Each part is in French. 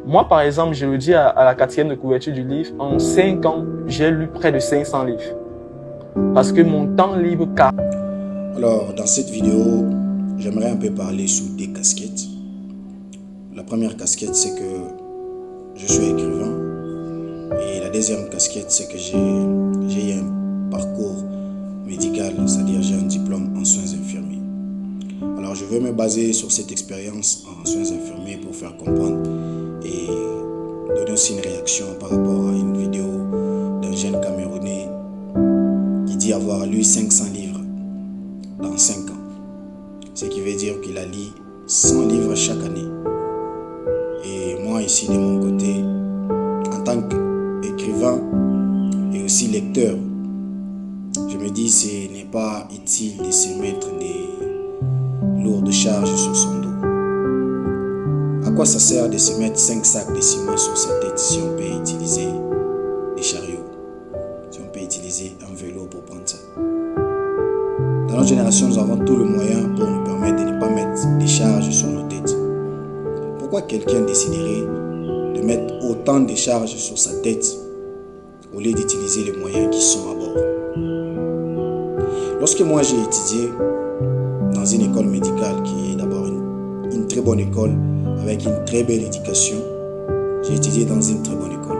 Moi, par exemple, je me dis à la 4e de couverture du livre, en 5 ans, j'ai lu près de 500 livres. Parce que mon temps libre... Alors, dans cette vidéo, j'aimerais un peu parler sous des casquettes. La première casquette, c'est que je suis écrivain. Et la deuxième casquette, c'est que j'ai eu un parcours médical, c'est-à-dire j'ai un diplôme en soins infirmiers. Alors, je veux me baser sur cette expérience en soins infirmiers pour faire comprendre et donner aussi une réaction par rapport à une vidéo d'un jeune Camerounais qui dit avoir lu 500 livres dans 5 ans. Ce qui veut dire qu'il a lu 100 livres chaque année. Et moi ici de mon côté, en tant qu'écrivain et aussi lecteur, je me dis que ce n'est pas utile de se mettre des lourdes charges sur son dos. À quoi ça sert de se mettre 5 sacs de ciment sur sa tête si on peut utiliser des chariots, si on peut utiliser un vélo pour prendre ça? Dans notre génération, nous avons tout le moyen pour nous permettre de ne pas mettre des charges sur nos têtes. Pourquoi quelqu'un déciderait de mettre autant de charges sur sa tête au lieu d'utiliser les moyens qui sont à bord? Lorsque moi j'ai étudié dans une école médicale qui est d'abord une très bonne école avec une très belle éducation, j'ai étudié dans une très bonne école.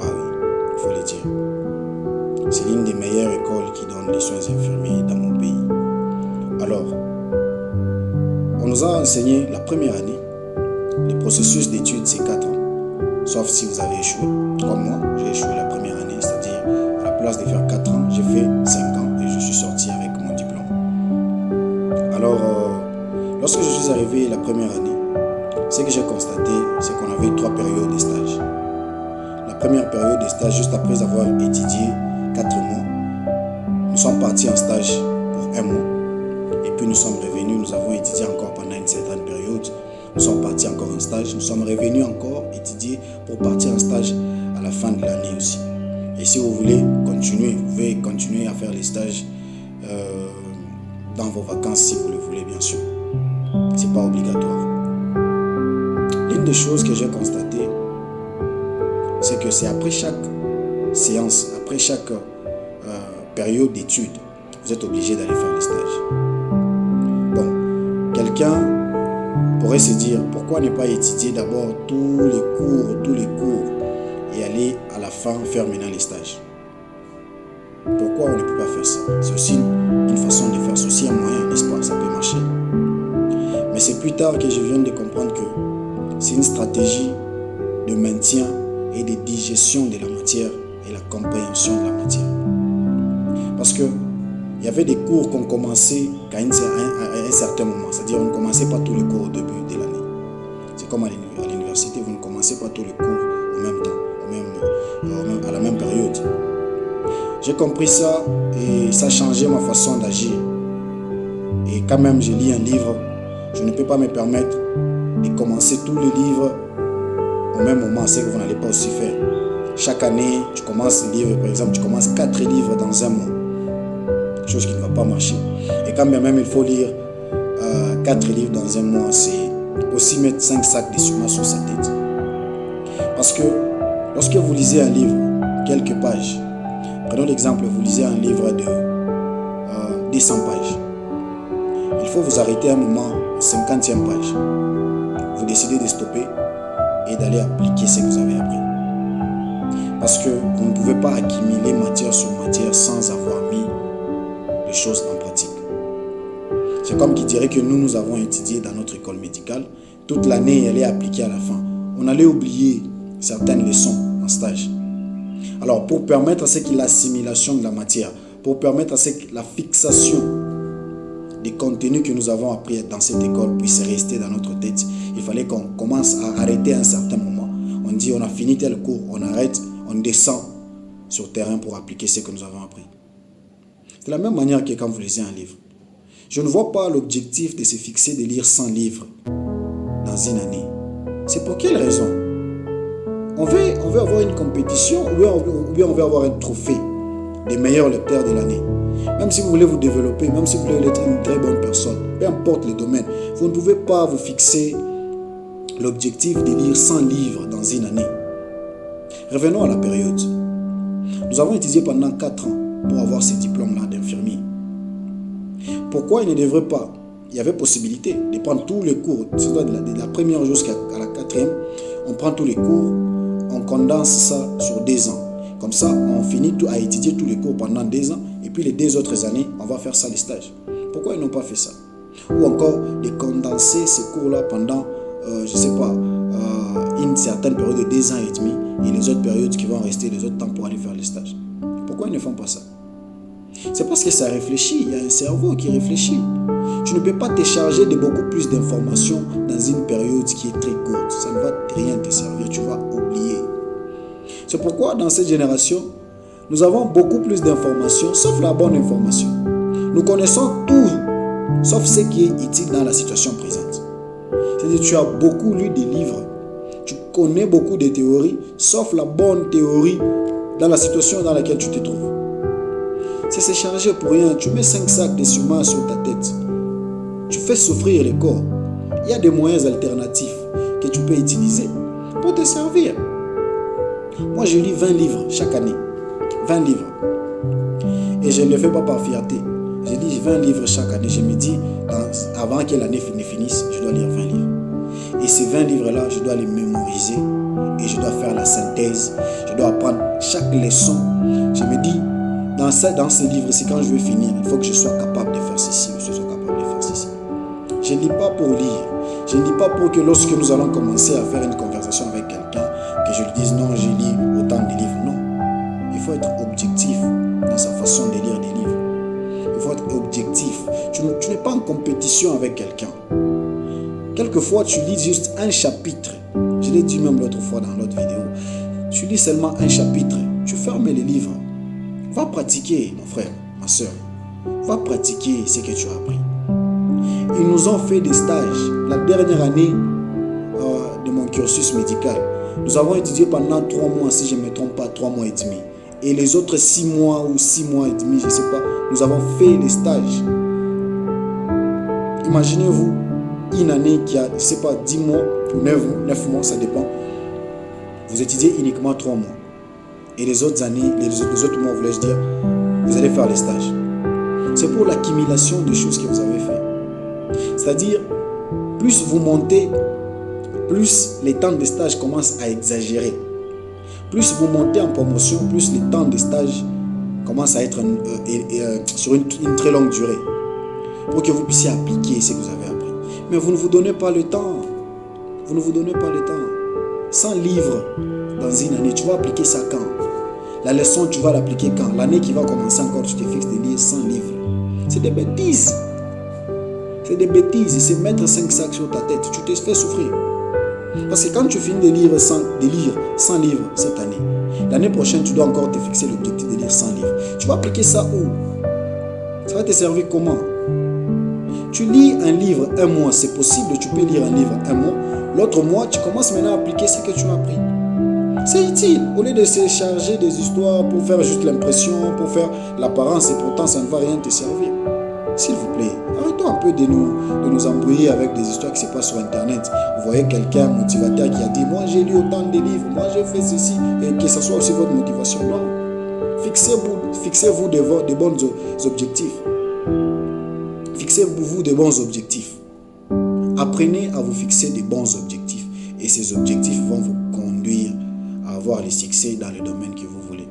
Ah oui, il faut le dire. C'est l'une des meilleures écoles qui donne les soins infirmiers dans mon pays. Alors, on nous a enseigné la première année. Le processus d'études, c'est 4 ans. Sauf si vous avez échoué. Comme moi, j'ai échoué la première année. C'est-à-dire, à la place de faire 4 ans, j'ai fait 5 ans et je suis sorti avec mon diplôme. Alors, lorsque je suis arrivé la première année, ce que j'ai constaté, c'est qu'on avait 3 périodes de stage. La première période de stage, juste après avoir étudié 4 mois, nous sommes partis en stage pour 1 mois. Et puis nous sommes revenus, nous avons étudié encore pendant une certaine période. Nous sommes partis encore en stage, nous sommes revenus encore étudier pour partir en stage à la fin de l'année aussi. Et si vous voulez continuer, vous pouvez continuer à faire les stages dans vos vacances si vous le voulez, bien sûr. C'est pas obligatoire. L'une des choses que j'ai constatées, c'est que c'est après chaque séance, après chaque période d'études, vous êtes obligé d'aller faire les stages. Bon, quelqu'un pourrait se dire, pourquoi ne pas étudier d'abord tous les cours et aller à la fin faire maintenant les stages? Pourquoi on ne peut pas faire ça? C'est aussi une façon de faire, c'est aussi un moyen, n'est-ce pas? Ça peut marcher. Mais c'est plus tard que je viens de comprendre que c'est une stratégie de maintien et de digestion de la matière et la compréhension de la matière. Parce que il y avait des cours qu'on commençait à un certain moment. C'est-à-dire, on ne commençait pas tous les cours au début de l'année. C'est comme à l'université, vous ne commencez pas tous les cours au même temps, à la même période. J'ai compris ça et ça a changé ma façon d'agir. Et quand même, je lis un livre, je ne peux pas me permettre de commencer tous les livres au même moment. C'est que vous n'allez pas aussi faire. Chaque année, tu commences un livre, par exemple, tu commences 4 livres dans un mois. Chose qui ne va pas marcher. Et quand même il faut lire 4 livres dans un mois, c'est aussi mettre 5 sacs de ciment sur sa tête. Parce que lorsque vous lisez un livre, quelques pages, prenons l'exemple, vous lisez un livre de 200 pages. Il faut vous arrêter un moment, 50e page. Vous décidez de stopper et d'aller appliquer ce que vous avez appris. Parce que vous ne pouvez pas accumuler matière sur matière sans avoir mis les choses en pratique. C'est comme qui dirait que nous avons étudié dans notre école médicale. Toute l'année, elle est appliquée à la fin. On allait oublier certaines leçons en stage. Alors, pour permettre à ce que l'assimilation de la matière, pour permettre à ce que la fixation des contenus que nous avons appris dans cette école puisse rester dans notre tête, il fallait qu'on commence à arrêter à un certain moment. On dit, on a fini tel cours, on arrête, on descend sur le terrain pour appliquer ce que nous avons appris. De la même manière que quand vous lisez un livre. Je ne vois pas l'objectif de se fixer de lire 100 livres dans une année. C'est pour quelle raison? On veut avoir une compétition ou bien on veut avoir un trophée des meilleurs lecteurs de l'année. Même si vous voulez vous développer, même si vous voulez être une très bonne personne, peu importe le domaine, vous ne pouvez pas vous fixer l'objectif de lire 100 livres une année. Revenons à la période. Nous avons étudié pendant 4 ans pour avoir ce diplôme-là d'infirmier. Pourquoi il ne devrait pas? Il y avait possibilité de prendre tous les cours, de la première jusqu'à la 4e, on prend tous les cours, on condense ça sur 2 ans. Comme ça, on finit à étudier tous les cours pendant 2 ans, et puis les 2 autres années, on va faire ça, les stages. Pourquoi ils n'ont pas fait ça? Ou encore, de condenser ces cours-là pendant, je ne sais pas, une certaine période de 2 ans et demi, et les autres périodes qui vont rester, les autres temps pour aller faire les stages. Pourquoi ils ne font pas ça? C'est parce que ça réfléchit, il y a un cerveau qui réfléchit. Tu ne peux pas te charger de beaucoup plus d'informations dans une période qui est très courte. Ça ne va rien te servir, tu vas oublier. C'est pourquoi dans cette génération, nous avons beaucoup plus d'informations, sauf la bonne information. Nous connaissons tout, sauf ce qui est utile dans la situation présente. C'est-à-dire que tu as beaucoup lu des livres, tu connais beaucoup de théories, sauf la bonne théorie dans la situation dans laquelle tu te trouves. C'est se charger pour rien. Tu mets 5 sacs de ciment sur ta tête. Tu fais souffrir le corps. Il y a des moyens alternatifs que tu peux utiliser pour te servir. Moi, je lis 20 livres chaque année. 20 livres. Et je ne le fais pas par fierté. Je lis 20 livres chaque année. Je me dis, avant que l'année ne finisse, je dois lire 20 livres. Et ces 20 livres-là, je dois les mémoriser. Et je dois faire la synthèse. Je dois apprendre chaque leçon. Je me dis, dans ces livres, c'est quand je vais finir, il faut que je sois capable de faire ceci, ou je sois capable de faire ceci. Je ne lis pas pour lire. Je ne lis pas pour que lorsque nous allons commencer à faire une conversation avec quelqu'un, que je lui dise non, je lis autant de livres. Non. Il faut être objectif dans sa façon de lire des livres. Il faut être objectif. Tu n'es pas en compétition avec quelqu'un. Quelquefois, tu lis juste un chapitre. Je l'ai dit même l'autre fois dans l'autre vidéo. Tu lis seulement un chapitre. Tu fermes les livres. Va pratiquer, mon frère, ma soeur. Va pratiquer ce que tu as appris. Ils nous ont fait des stages. La dernière année de mon cursus médical, nous avons étudié pendant 3 mois, si je ne me trompe pas, 3 mois et demi. Et les autres 6 mois ou 6 mois et demi, je ne sais pas, nous avons fait des stages. Imaginez-vous une année qui a, je ne sais pas, 10 mois ou 9 mois, ça dépend. Vous étudiez uniquement 3 mois. Et les autres années, les autres mois, voulais-je dire, vous allez faire les stages. C'est pour l'accumulation des choses que vous avez fait. C'est-à-dire, plus vous montez, plus les temps de stage commencent à exagérer. Plus vous montez en promotion, plus les temps de stage commencent à être sur une très longue durée. Pour que vous puissiez appliquer ce que vous avez appris. Mais vous ne vous donnez pas le temps. Vous ne vous donnez pas le temps. 100 livres dans une année, tu vas appliquer ça quand? La leçon, tu vas l'appliquer quand? L'année qui va commencer encore, tu te fixes de lire 100 livres. C'est des bêtises. C'est des bêtises. C'est mettre 5 sacs sur ta tête. Tu te fais souffrir. Parce que quand tu finis de lire 100 livres cette année, l'année prochaine, tu dois encore te fixer l'objectif de lire 100 livres. Tu vas appliquer ça où? Ça va te servir comment? Tu lis un livre un mois, c'est possible, tu peux lire un livre un mois. L'autre mois, tu commences maintenant à appliquer ce que tu as appris. C'est utile. Au lieu de se charger des histoires pour faire juste l'impression, pour faire l'apparence, et pourtant ça ne va rien te servir. S'il vous plaît, arrêtons un peu de nous embrouiller avec des histoires qui se passent sur Internet. Vous voyez quelqu'un, un motivateur qui a dit « Moi j'ai lu autant de livres, moi j'ai fait ceci », et que ce soit aussi votre motivation. Non. Fixez-vous de bons objectifs. Fixez-vous de bons objectifs. Apprenez à vous fixer de bons objectifs. Et ces objectifs vont vous conduire à avoir les succès dans le domaine que vous voulez.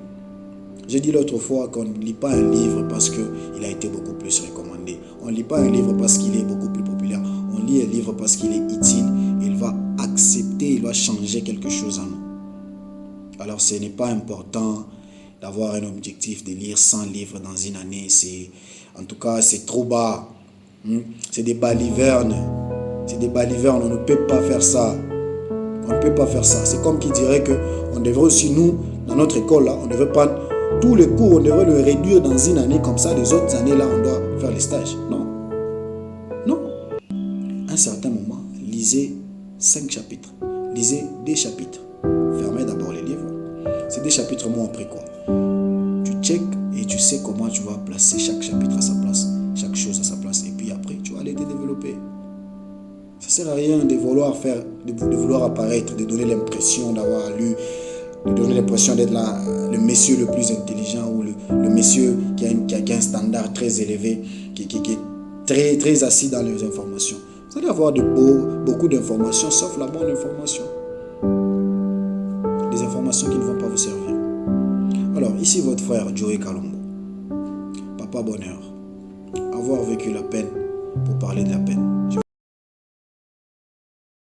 J'ai dit l'autre fois qu'on ne lit pas un livre parce qu'il a été beaucoup plus recommandé. On ne lit pas un livre parce qu'il est beaucoup plus populaire. On lit un livre parce qu'il est utile. Il va accepter, il va changer quelque chose en nous. Alors ce n'est pas important d'avoir un objectif de lire 100 livres dans une année. En tout cas, c'est trop bas. C'est des balivernes. C'est des balivernes. On ne peut pas faire ça. On ne peut pas faire ça. C'est comme qui dirait qu'on devrait aussi, nous, dans notre école, là, on devrait prendre tous les cours, on devrait le réduire dans une année. Comme ça, les autres années, là, on doit faire les stages. Non. Non. À un certain moment, lisez 5 chapitres. Lisez des chapitres. Fermez d'abord les livres. Ces 2 chapitres m'ont appris quoi? Tu check et tu sais comment tu vas placer chaque chapitre à sa place. Chaque chose à sa place. Et puis après, tu vas aller te développer. C'est sert à rien de vouloir faire, de vouloir apparaître, de donner l'impression d'avoir lu, de donner l'impression d'être là, le monsieur le plus intelligent ou le monsieur qui a un standard très élevé, qui est très, très assis dans les informations. Vous allez avoir beaucoup d'informations, sauf la bonne information. Des informations qui ne vont pas vous servir. Alors, ici votre frère Joey Kalombo. Papa bonheur. Avoir vécu la peine pour parler de la peine.